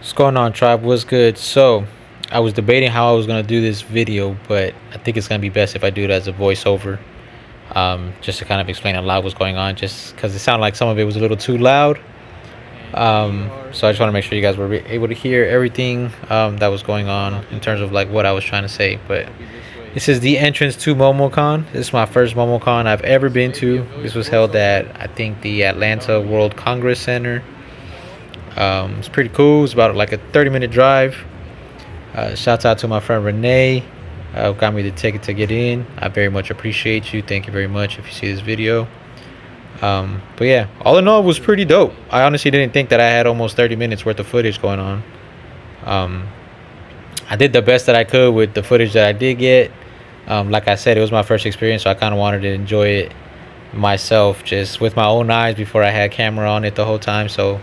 What's going on, tribe? What's good? So, I was debating how I was gonna do this video, but I think it's gonna be best if I do it as a voiceover, just to kind of explain a lot what's going on. Just because it sounded like some of it was a little too loud. So I just want to make sure you guys were able to hear everything that was going on in terms of like what I was trying to say. But this is the entrance to Momocon. This is my first Momocon I've ever been to. This was held at, I think, the Atlanta World Congress Center. It's pretty cool. It's about like a 30-minute drive. Shouts out to my friend Renee, who got me the ticket to get in. I very much appreciate you. Thank you very much if you see this video. But yeah, all in all, it was pretty dope. I honestly didn't think that I had almost 30 minutes worth of footage going on. Um, I did the best that I could with the footage that I did get. Like I said, it was my first experience, so I kind of wanted to enjoy it myself, just with my own eyes before I had camera on it the whole time. So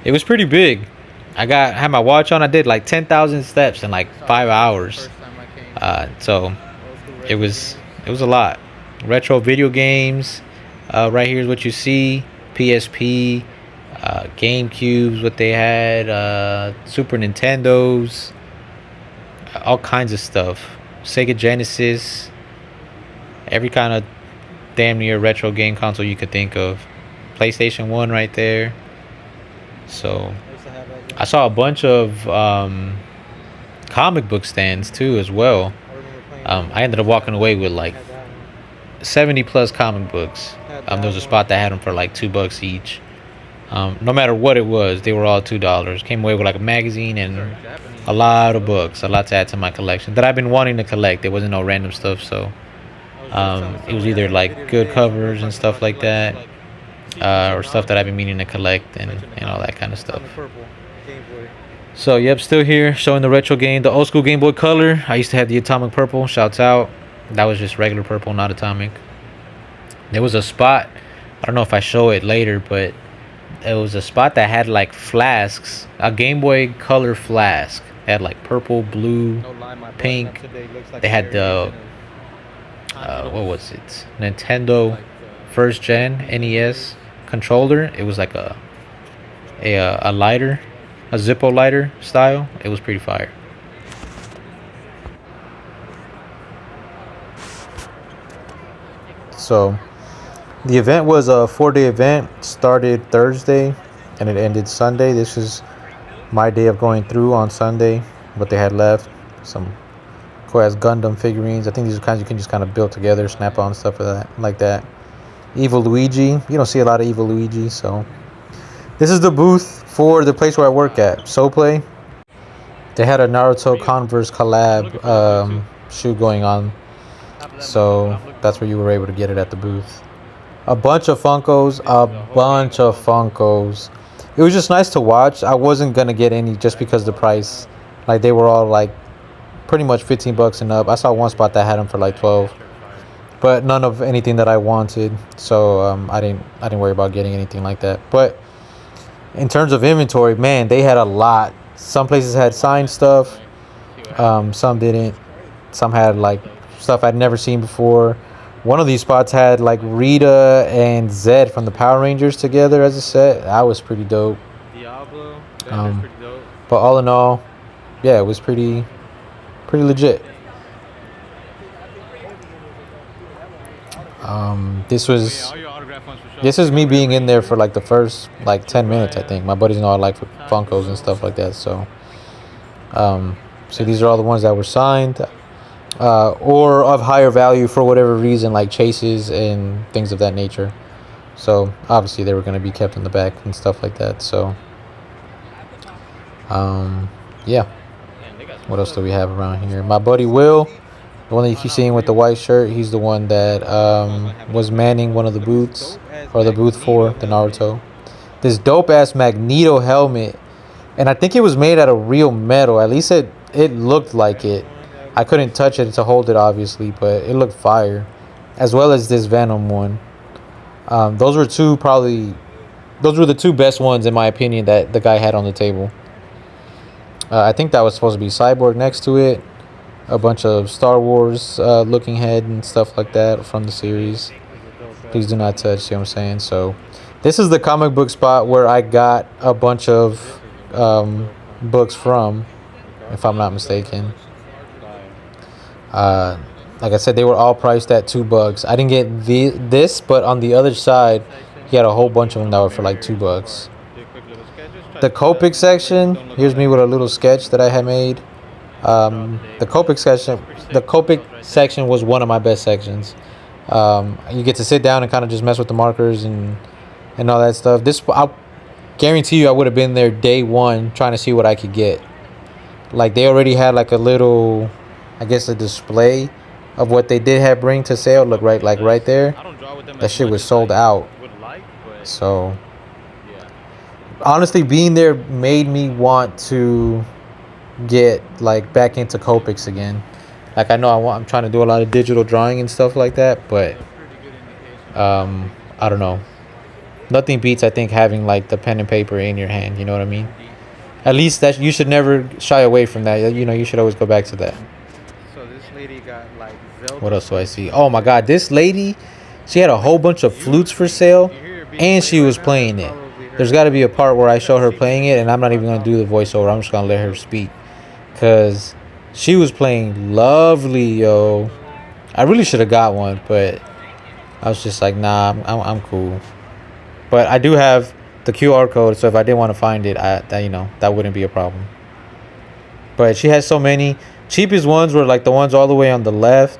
it was pretty big. Had my watch on. I did like 10,000 steps in like 5 hours. So it was a lot. Retro video games. Right here is what you see. PSP, GameCubes, what they had, Super Nintendos, all kinds of stuff. Sega Genesis, every kind of damn near retro game console you could think of. PlayStation 1 right there. So I saw a bunch of comic book stands too as well. I ended up walking away with like 70 plus comic books. There was a spot that had them for like $2 each. No matter what it was, they were all $2. Came away with like a magazine and a lot of books, a lot to add to my collection that I've been wanting to collect. There wasn't no random stuff, so it was either like good covers and stuff like that, or stuff that I've been meaning to collect and all that kind of stuff. So yep, still here showing the retro game, the old school Game Boy Color. I used to have the Atomic Purple. Shouts out. That was just regular purple, not atomic. There was a spot. I don't know if I show it later, but it was a spot that had like flasks, a Game Boy Color flask. It had like purple, blue, pink. They had the what was it? Nintendo first gen NES controller. It was like a lighter, a Zippo lighter style. It was pretty fire. So the event was a 4-day event. Started Thursday and it ended Sunday. This is my day of going through on Sunday. What they had left, some cool ass Gundam figurines. I think these are kinds you can just kind of build together, snap on stuff like that. Evil Luigi. You don't see a lot of Evil Luigi, so this is the booth for the place where I work at, So Play. They had a Naruto Converse collab shoot going on, so that's where you were able to get it at the booth. A bunch of funkos. It was just nice to watch. I wasn't gonna get any just because the price, like they were all like pretty much $15 and up. I saw one spot that had them for like 12, but none of anything that I wanted, so I didn't worry about getting anything like that. But in terms of inventory, man, they had a lot. Some places had signed stuff, some didn't. Some had like stuff I'd never seen before. One of these spots had like Rita and Zed from the Power Rangers together as a set. That was pretty dope. But all in all, yeah, it was pretty legit. This is me being in there for like the first like 10 minutes. I think my buddies know I like Funkos and stuff like that. So, so these are all the ones that were signed. Or of higher value for whatever reason, like chases and things of that nature. So obviously they were going to be kept in the back and stuff like that. So yeah, what else do we have around here? My buddy Will, the one that you keep seeing with the white shirt, he's the one that was manning one of the booths, or the booth for the Naruto. This dope ass Magneto helmet, and I think it was made out of real metal. At least it looked like it. I couldn't touch it to hold it, obviously, but it looked fire. As well as this Venom one. Those were the two best ones, in my opinion, that the guy had on the table. I think that was supposed to be Cyborg next to it. A bunch of Star Wars looking head and stuff like that from the series. Please do not touch, see what I'm saying? So, this is the comic book spot where I got a bunch of books from, if I'm not mistaken. Uh, like I said, they were all priced at $2. I didn't get this, but on the other side, he had a whole bunch of them that were for like $2. The Copic section. Here's me with a little sketch that I had made. The Copic section was one of my best sections. You get to sit down and kind of just mess with the markers and all that stuff. I guarantee you, I would have been there day one trying to see what I could get. Like they already had like a little, I guess, a display of what they did have bring to sale. Look right, like right there. That shit was sold out. So honestly, being there made me want to get like back into Copics again. Like I know I'm trying to do a lot of digital drawing and stuff like that, but I don't know. Nothing beats, I think, having like the pen and paper in your hand. You know what I mean? At least that you should never shy away from that. You know, you should always go back to that. So this lady got like Zelda. What else do I see? Oh my God, this lady, she had a whole bunch of flutes for sale, and she was playing it. There's got to be a part where I show her playing it, and I'm not even gonna do the voiceover. I'm just gonna let her speak, cause she was playing lovely, yo. I really should have got one, but I was just like, nah, I'm cool. But I do have the QR code, so if I did want to find it, that wouldn't be a problem. But she has so many. Cheapest ones were like the ones all the way on the left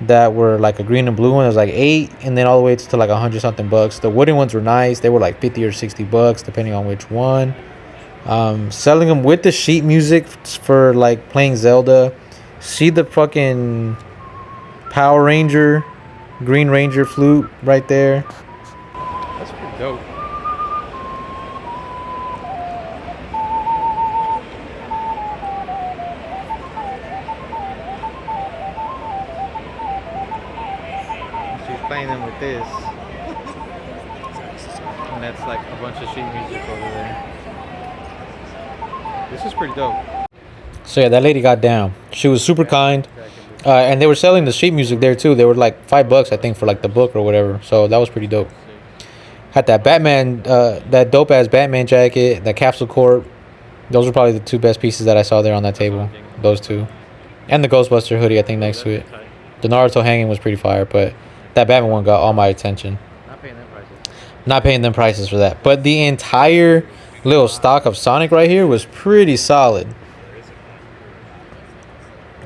that were like a green and blue one. It was like 8, and then all the way to like 100 something bucks. The wooden ones were nice. They were like 50 or 60 bucks depending on which one. Selling them with the sheet music for like playing Zelda. See the fucking Power Ranger, Green Ranger flute right there. That's pretty dope. She's playing them with this, and that's like a bunch of sheet music over there. This is pretty dope. So yeah, that lady got down. She was super kind. And they were selling the sheet music there too. They were like $5, I think, for like the book or whatever. So that was pretty dope. Had that Batman, that dope ass Batman jacket, that Capsule Corp. Those were probably the two best pieces that I saw there on that table. Those two, and the Ghostbuster hoodie, I think, next to it. The Naruto hanging was pretty fire, but that Batman one got all my attention. Not paying them prices for that. But the entire little stock of Sonic right here was pretty solid.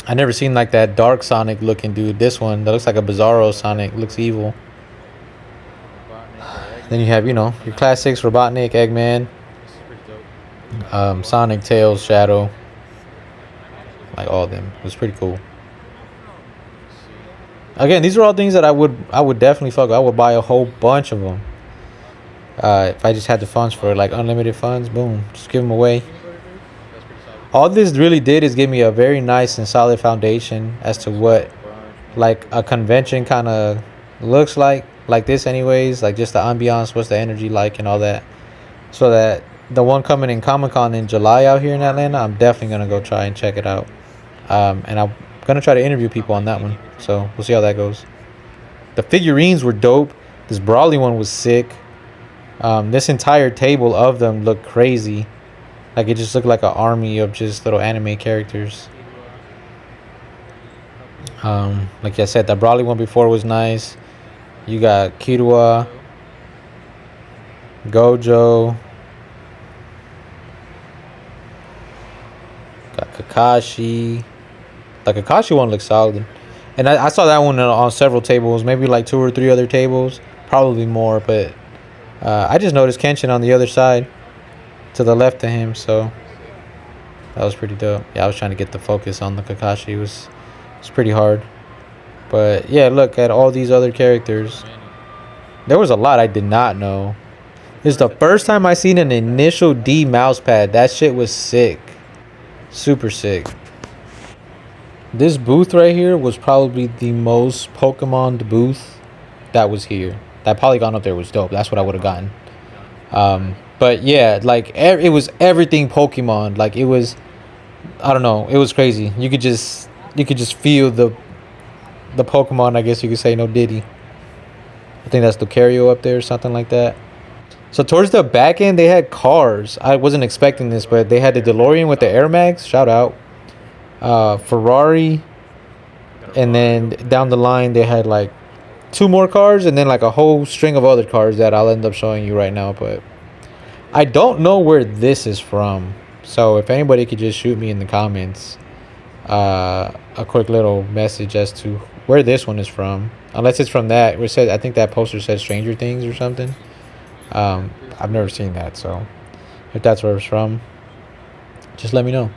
I never seen like that dark Sonic looking dude. This one that looks like a Bizarro Sonic, looks evil. Then you have, your classics: Robotnik, Eggman, Sonic, Tails, Shadow, like all of them. It was pretty cool. Again, these are all things that I would definitely fuck with. I would buy a whole bunch of them. If I just had the funds for it, like unlimited funds, boom, just give them away. All this really did is give me a very nice and solid foundation as to what like a convention kind of looks like this anyways, like just the ambiance, what's the energy like and all that, so that the one coming in Comic-Con in July out here in Atlanta, I'm definitely going to go try and check it out. And I'm going to try to interview people on that one, so we'll see how that goes. The figurines were dope. This Brawly one was sick. This entire table of them looked crazy. Like, it just looked like an army of just little anime characters. Like I said, the Brawly one before was nice. You got Killua, Gojo, got Kakashi. The Kakashi one looks solid. And I saw that one on several tables, maybe like 2 or 3 other tables. Probably more, but I just noticed Kenshin on the other side, to the left of him, so that was pretty dope. Yeah, I was trying to get the focus on the Kakashi. It was pretty hard. But yeah, look at all these other characters. There was a lot I did not know. This is the first time I seen an initial D mouse pad. That shit was sick. Super sick. This booth right here was probably the most Pokemon booth that was here. That polygon up there was dope. That's what I would have gotten. But yeah, like it was everything Pokemon. Like it was, I don't know, it was crazy. You could just feel the Pokemon, I guess you could say. No Diddy. I think that's Lucario up there or something like that. So towards the back end, they had cars. I wasn't expecting this, but they had the DeLorean with the Air Max. Shout out. Ferrari, and then down the line they had like two more cars, and then like a whole string of other cars that I'll end up showing you right now. But I don't know where this is from. So if anybody could just shoot me in the comments a quick little message as to where this one is from. Unless it's from that. It said, I think that poster said Stranger Things or something. I've never seen that, so if that's where it's from, just let me know.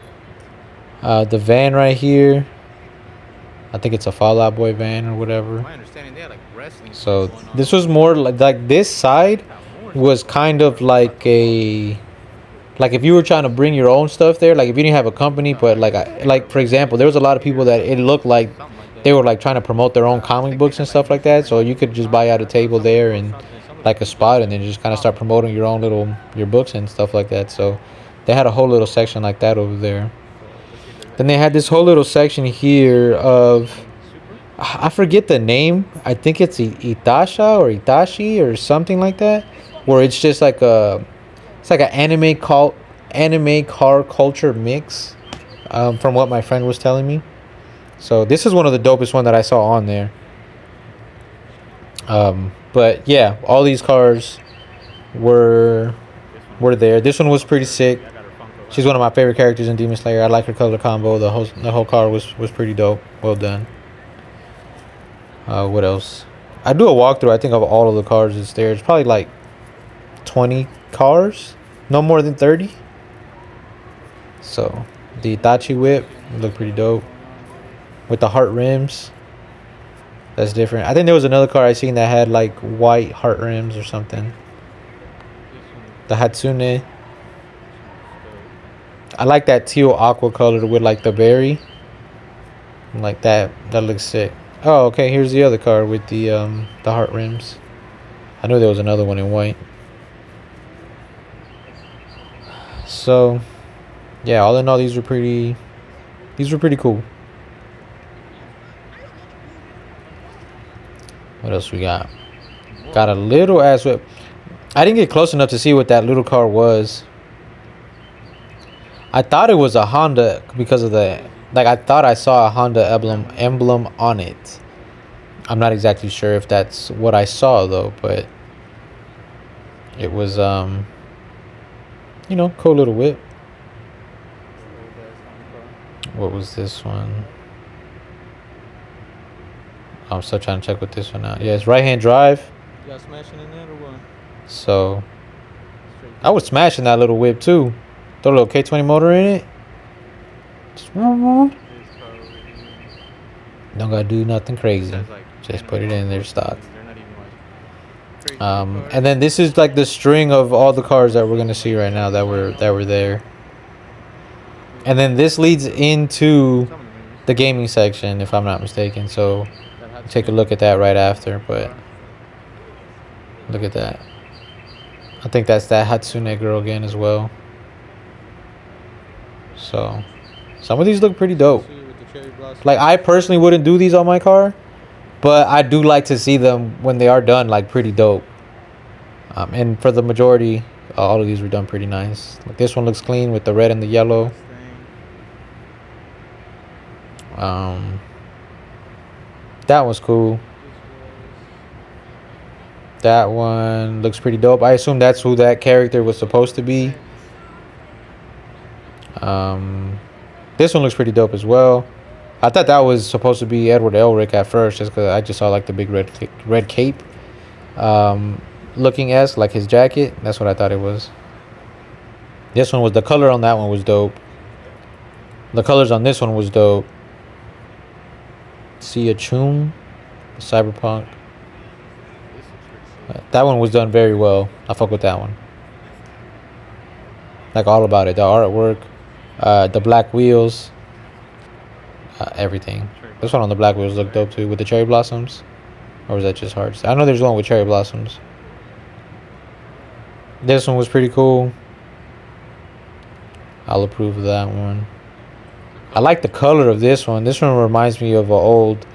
The van right here, I think it's a Fall Out Boy van or whatever. My understanding, they had like wrestling. So this was more like this side was kind of like a, like if you were trying to bring your own stuff there, like if you didn't have a company, but like for example, there was a lot of people that it looked like they were like trying to promote their own comic books and stuff like that. So you could just buy out a table there and like a spot, and then just kind of start promoting your own little your books and stuff like that. So they had a whole little section like that over there. Then they had this whole little section here of, I forget the name. I think it's Itasha or Itashi or something like that, where it's just like a, it's like an anime car culture mix, from what my friend was telling me. So this is one of the dopest one that I saw on there. But yeah, all these cars were there. This one was pretty sick. She's one of my favorite characters in Demon Slayer. I like her color combo. The whole car was pretty dope. Well done. What else? I do a walkthrough, I think, of all of the cars that's there. It's probably like 20 cars, no more than 30. So the Itachi whip looked pretty dope with the heart rims. That's different. I think there was another car I seen that had like white heart rims or something. The Hatsune. I like that teal aqua color with like the berry. Like that. That looks sick. Oh, okay. Here's the other car with the heart rims. I knew there was another one in white. So, yeah. All in all, these were pretty cool. What else we got? Got a little ass whip. I didn't get close enough to see what that little car was. I thought it was a Honda because of the, like, I thought I saw a Honda emblem on it. I'm not exactly sure if that's what I saw though, but it was cool little whip. What was this one? I'm still trying to check with this one out. Yeah, it's right hand drive. You got smashing in that or what? So I was smashing that little whip too. Throw a little K20 motor in it. Just don't gotta do nothing crazy. Just put it in there stock. And then this is like the string of all the cars that we're gonna see right now that were there. And then this leads into the gaming section, if I'm not mistaken. So take a look at that right after. But look at that. I think that's that Hatsune girl again as well. So some of these look pretty dope. Like, I personally wouldn't do these on my car, but I do like to see them when they are done, like, pretty dope. And for the majority, all of these were done pretty nice. Like, this one looks clean with the red and the yellow. That was cool. That one looks pretty dope. I assume that's who that character was supposed to be. This one looks pretty dope as well. I thought that was supposed to be Edward Elric at first, just because I just saw like the big red cape looking as like his jacket. That's what I thought it was. This one was, the color on that one was dope. The colors on this one was dope. See a Chum, Cyberpunk. That one was done very well. I fuck with that one. Like, all about it. The artwork, the black wheels, everything. This one on the black wheels looked dope too, with the cherry blossoms. Or was that just hearts? I know there's one with cherry blossoms. This one was pretty cool. I'll approve of that one. I like the color of this one. This one reminds me of an old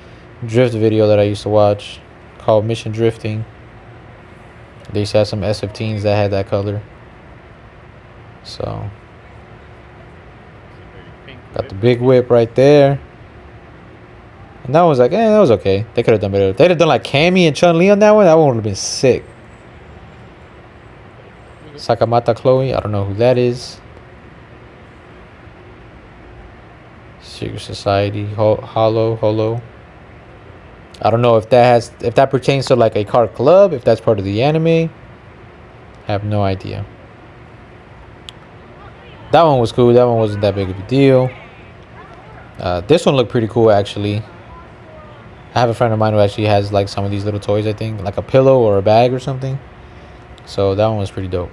drift video that I used to watch called Mission Drifting. They used to have some SF-15s that had that color. So Pink got the whip. big whip right there. And that was like, that was okay. They could have done better. They'd have done like Cammy and Chun Li on that one. That one would have been sick. Sakamata Chloe. I don't know who that is. Secret Society. Holo. I don't know if that pertains to like a card club. If that's part of the anime. I have no idea. That one was cool. That one wasn't that big of a deal. This one looked pretty cool actually. I have a friend of mine who actually has like some of these little toys, I think. Like a pillow or a bag or something. So that one was pretty dope.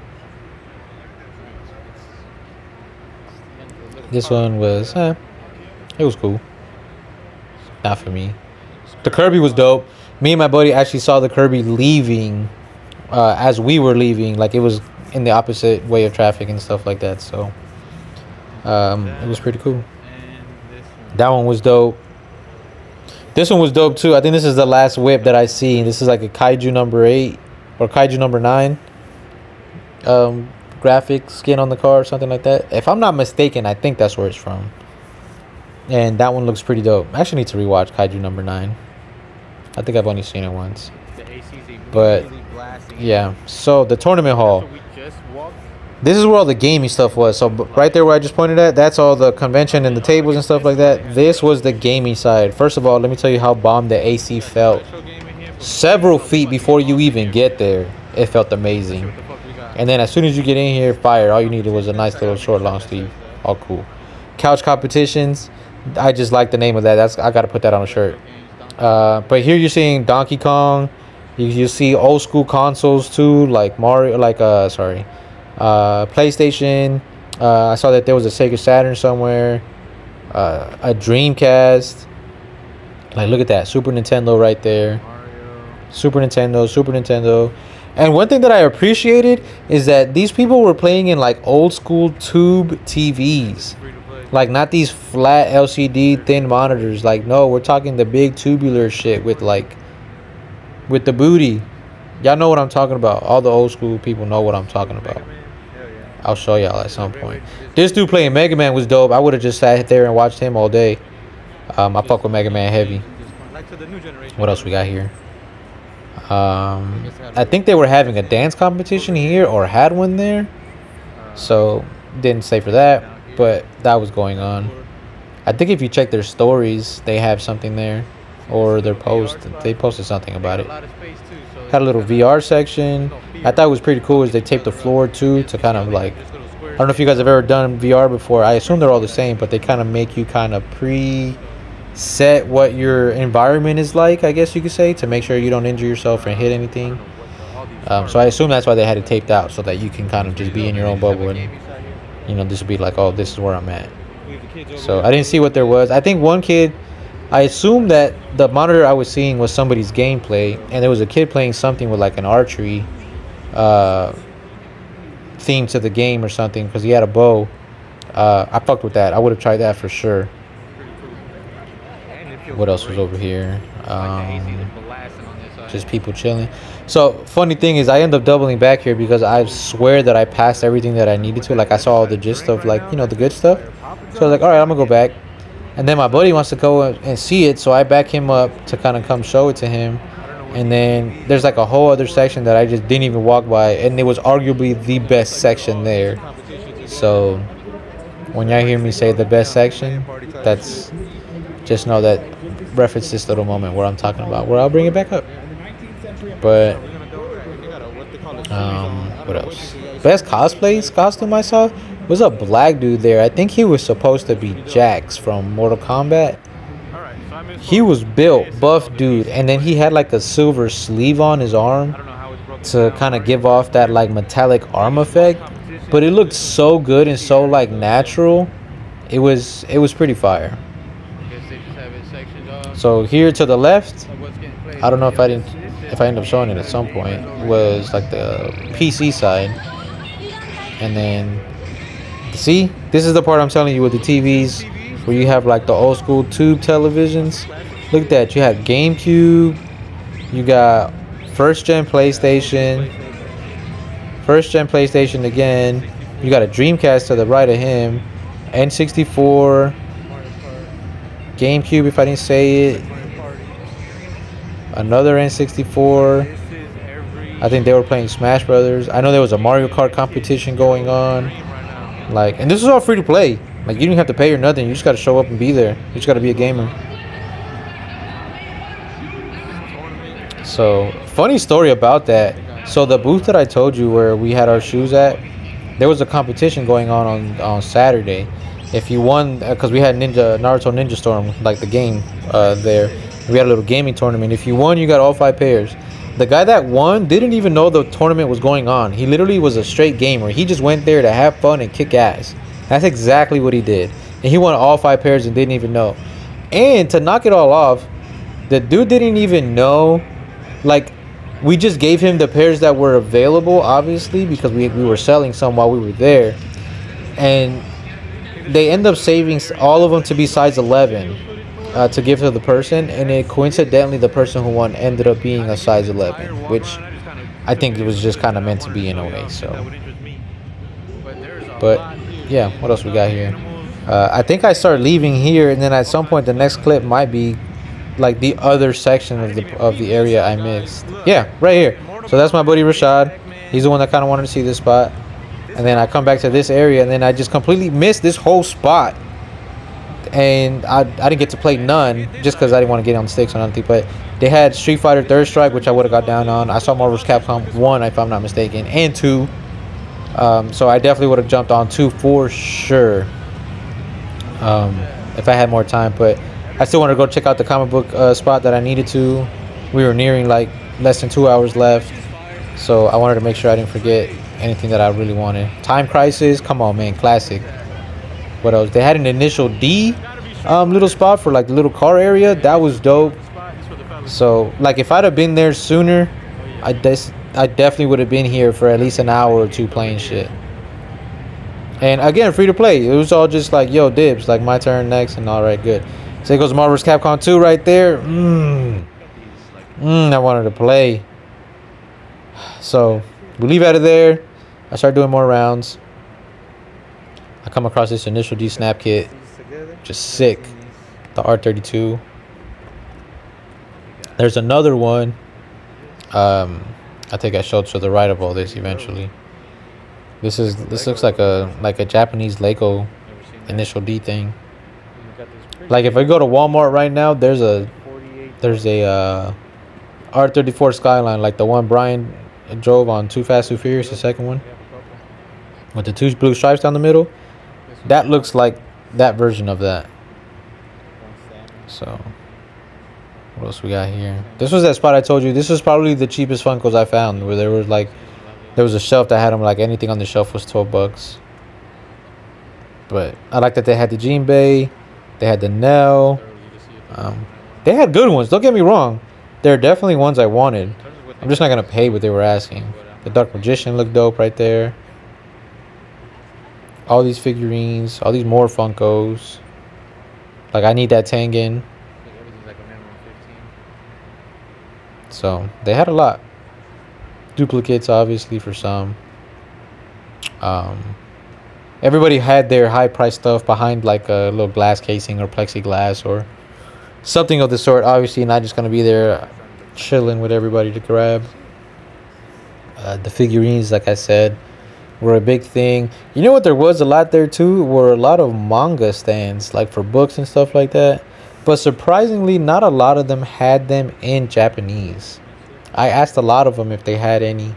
This one was, it was cool. Not for me. The Kirby was dope. Me and my buddy actually saw the Kirby leaving as we were leaving. Like it was in the opposite way of traffic and stuff like that. So it was pretty cool. That one was dope. This one was dope too. I think this is the last whip that I see. This is like a Kaiju number 8 or Kaiju number 9 graphic skin on the car or something like that. If I'm not mistaken, I think that's where it's from. And that one looks pretty dope. I actually need to rewatch Kaiju number 9. I think I've only seen it once. But yeah, so the tournament hall. This is where all the gaming stuff was. So right there where I just pointed at, that's all the convention and the tables and stuff like that. This was the gaming side. First of all, let me tell you how bomb the AC felt. Several feet before you even get there, it felt amazing. And then as soon as you get in here, fire. All you needed was a nice little short long sleeve. All cool. Couch competitions. I just like the name of that. I gotta put that on a shirt. But here you're seeing Donkey Kong. You see old school consoles too, like Mario, PlayStation. I saw that there was a Sega Saturn somewhere, a Dreamcast. Like, look at that, Super Nintendo right there. Super Nintendo. And one thing that I appreciated is that these people were playing in like old school tube TVs. Like, not these flat LCD thin monitors. Like, no, we're talking the big tubular shit with the booty. Y'all know what I'm talking about. All the old school people know what I'm talking about. I'll show y'all at some point. This dude playing Mega Man was dope. I would have just sat there and watched him all day. I fuck with Mega Man heavy. What else we got here? I think they were having a dance competition here or had one there. So, didn't say for that. But that was going on. I think if you check their stories, they have something there. Or their post. They posted something about it. Had a little VR section. I thought it was pretty cool is they taped the floor too to kind of like, I don't know if you guys have ever done VR before. I assume they're all the same, but they kind of make you kind of pre-set what your environment is like, I guess you could say, to make sure you don't injure yourself or hit anything. So I assume that's why they had it taped out, so that you can kind of just be in your own bubble and, you know, this would be like, oh, this is where I'm at. So I didn't see what there was. I think one kid, I assumed that the monitor I was seeing was somebody's gameplay, and there was a kid playing something with like an archery theme to the game or something, because he had a bow. I fucked with that. I would have tried that for sure. What else was over here? Just people chilling. So funny thing is, I end up doubling back here because I swear that I passed everything that I needed to. Like, I saw all the gist of, like, you know, the good stuff. So I was like, all right, I'm gonna go back. And then my buddy wants to go and see it, so I back him up to kind of come show it to him. And then there's like a whole other section that I just didn't even walk by, and it was arguably the best section there. So when y'all hear me say the best section, that's, just know that reference this little moment where I'm talking about, where I'll bring it back up. But what else? Best costume I saw was a black dude there. I think he was supposed to be Jax from Mortal Kombat. He was built, buff dude, and then he had like a silver sleeve on his arm to kind of give off that like metallic arm effect. But it looked so good and so like natural. It was pretty fire. So here to the left, I don't know if I end up showing it at some point, was like the PC side. And then, see, this is the part I'm telling you with the TVs, where you have like the old school tube televisions. Look at that. You have GameCube, you got first gen PlayStation, first gen PlayStation again. You got a Dreamcast to the right of him. N64, Mario Kart. GameCube, if I didn't say it. Mario Party. Another N64. This is every. I think they were playing Smash Brothers. I know there was a Mario Kart competition going on. Dream right now. Like, and this is all free to play. Like, you don't have to pay or nothing. You just got to show up and be there. You just got to be a gamer. Tournament. So, funny story about that. So, the booth that I told you where we had our shoes at, there was a competition going on Saturday. If you won, because we had Naruto Ninja Storm, like the game there. We had a little gaming tournament. If you won, you got all 5 pairs. The guy that won didn't even know the tournament was going on. He literally was a straight gamer. He just went there to have fun and kick ass. That's exactly what he did. And he won all 5 pairs and didn't even know. And to knock it all off, the dude didn't even know. Like, we just gave him the pairs that were available, obviously, because we were selling some while we were there. And they end up saving all of them to be size 11 to give to the person. And it coincidentally, the person who won ended up being a size 11, which I think it was just kind of meant to be in a way. So, but yeah, what else we got here? I think I start leaving here, and then at some point the next clip might be like the other section of the area I mixed. Yeah, right here. So that's my buddy Rashad. He's the one that kind of wanted to see this spot. And then I come back to this area, and then I just completely missed this whole spot. And I didn't get to play none just because I didn't want to get on the sticks or nothing. But they had Street Fighter Third Strike, which I would have got down on. I saw Marvel vs. Capcom 1, if I'm not mistaken, and 2. So I definitely would have jumped on 2 for sure if I had more time. But I still want to go check out the comic book spot that I needed to. We were nearing like less than 2 hours left. So I wanted to make sure I didn't forget anything that I really wanted. Time Crisis, come on, man, classic. What else? They had an initial D little spot for like the little car area. That was dope. So like if I'd have been there sooner, I definitely would have been here for at least an hour or 2 playing shit. And again, free to play. It was all just like, yo, dibs, like my turn next, and all right, good. So there goes Marvel vs. Capcom 2 right there. I wanted to play. So we leave out of there. I start doing more rounds. I come across this initial D snap kit, just sick. The R32. There's another one. I think I showed to the right of all this eventually. This looks like a Japanese Lego initial D thing. Like if I go to Walmart right now, there's a R34 Skyline, like the one Brian drove on Too Fast Too Furious, the second one, with the 2 blue stripes down the middle. That looks like that version of that. So what else we got here? This was that spot I told you. This was probably the cheapest Funkos I found, where there was a shelf that had them, like anything on the shelf was $12. But I like that they had the Jinbei, they had the Nell. They had good ones, don't get me wrong. There are definitely ones I wanted. I'm just not gonna pay what they were asking. The Dark Magician looked dope right there. All these figurines, all these more Funkos. Like I need that Tengen. So they had a lot. Duplicates obviously for some. Everybody had their high price stuff behind like a little glass casing or plexiglass or something of the sort. Obviously not just gonna be there chilling with everybody to grab. The figurines, like I said, were a big thing. You know what there was a lot there too? Were a lot of manga stands, like for books and stuff like that. But surprisingly, not a lot of them had them in Japanese. I asked a lot of them if they had any,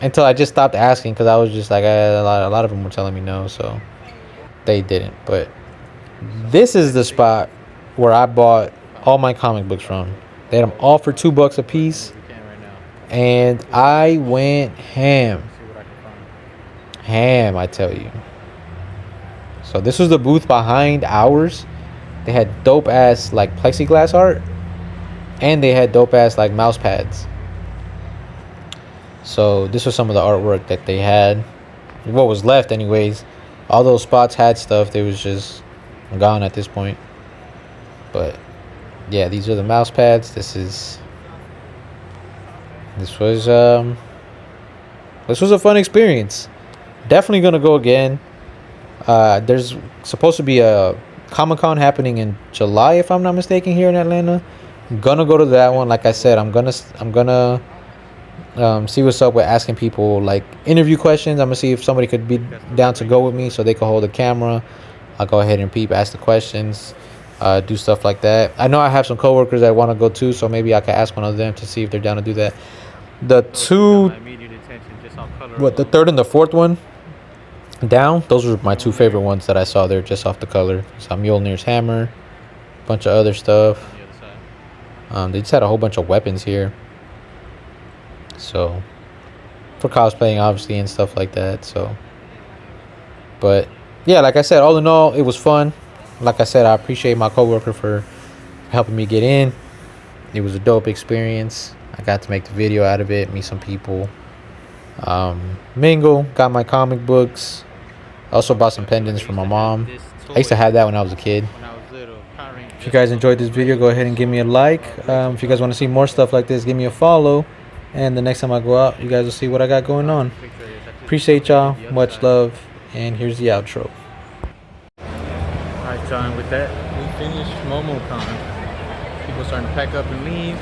until I just stopped asking because I was just like, a lot of them were telling me no, so they didn't. But this is the spot where I bought all my comic books from. They had them all for $2 a piece, and I went ham. Ham, I tell you. So this was the booth behind ours. They had dope ass like plexiglass art, and they had dope ass like mouse pads. So this was some of the artwork that they had. What was left anyways. All those spots had stuff. They was just gone at this point. But yeah, these are the mouse pads. This was this was a fun experience. Definitely gonna go again. There's supposed to be a Comic-Con happening in July, if I'm not mistaken, here in Atlanta. I'm gonna go to that one. Like I said, I'm gonna see what's up with asking people like interview questions. I'm gonna see if somebody could be down to go with me so they can hold the camera. I'll go ahead and ask the questions, do stuff like that. I know I have some coworkers that want to go too, so maybe I could ask one of them to see if they're down to do that. The two, the third and the fourth one down, those were my two favorite ones that I saw there just off the color. So Mjolnir's hammer, bunch of other stuff. They just had a whole bunch of weapons here. So for cosplaying, obviously, and stuff like that. So, but yeah, like I said, all in all, it was fun. Like I said, I appreciate my coworker for helping me get in. It was a dope experience. I got to make the video out of it, meet some people, mingle, got my comic books. I also bought some pendants for my mom. I used to have that when I was a kid. If you guys enjoyed this video, go ahead and give me a like. If you guys want to see more stuff like this, give me a follow. And the next time I go out, you guys will see what I got going on. Appreciate y'all. Much love. And here's the outro. Alright, John, with that, we finished Momocon. People starting to pack up and leave.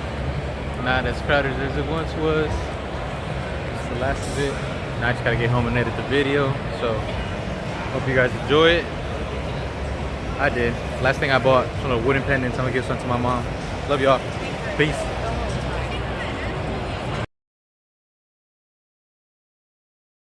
Not as crowded as it once was. It's the last of it. Now I just gotta get home and edit the video. So, hope you guys enjoy it. I did. Last thing I bought, some little wooden pendants. I'm gonna give some to my mom. Love y'all. Peace.